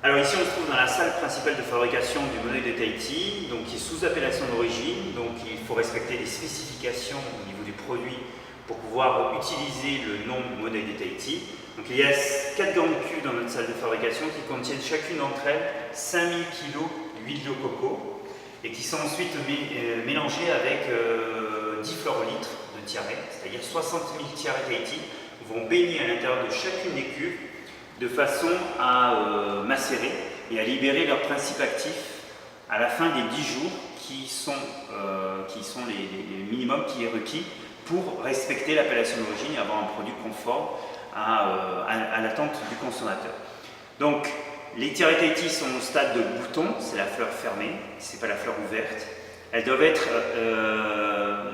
Alors ici on se trouve dans la salle principale de fabrication du monoeil de Tahiti, donc qui est sous appellation d'origine, donc il faut respecter les spécifications au niveau du produit pour pouvoir utiliser le nom monoeil de Tahiti. Donc il y a 4 grandes cuves dans notre salle de fabrication qui contiennent chacune d'entre elles 5000 kg d'huile de coco et qui sont ensuite mélangées avec 10 fluorolitres de tiare, c'est-à-dire 60 000 tiare Tahiti vont baigner à l'intérieur de chacune des cuves de façon à macérer et à libérer leur principe actif à la fin des 10 jours qui sont les minimums qui est requis pour respecter l'appellation d'origine et avoir un produit conforme à l'attente du consommateur. Donc les tiare Tahiti sont au stade de bouton, c'est la fleur fermée, c'est pas la fleur ouverte. Elles doivent être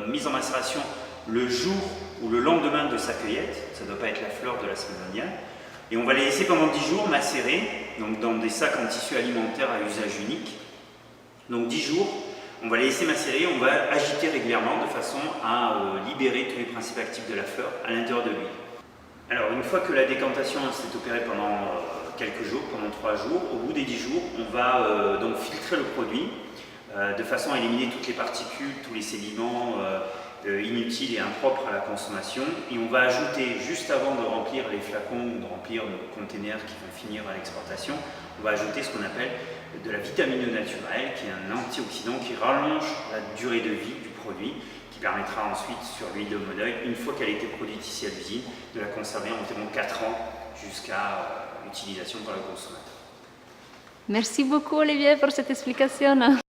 mises en macération le jour ou le lendemain de sa cueillette, ça ne doit pas être la fleur de la semaine dernière. Et on va les laisser pendant 10 jours macérer, donc dans des sacs en tissu alimentaire à usage unique. Donc 10 jours, on va les laisser macérer, on va agiter régulièrement de façon à libérer tous les principes actifs de la fleur à l'intérieur de l'huile. Alors une fois que la décantation s'est opérée pendant quelques jours, pendant 3 jours, au bout des 10 jours, on va donc filtrer le produit de façon à éliminer toutes les particules, tous les sédiments inutiles et impropres à la consommation, et on va ajouter, juste avant de remplir les flacons ou de remplir nos containers qui vont finir à l'exportation, on va ajouter ce qu'on appelle de la vitamine E naturelle, qui est un antioxydant qui rallonge la durée de vie du produit, qui permettra ensuite sur l'huile de monoeil, une fois qu'elle a été produite ici à l'usine, de la conserver environ 4 ans jusqu'à l'utilisation par le consommateur. Merci beaucoup Olivier pour cette explication.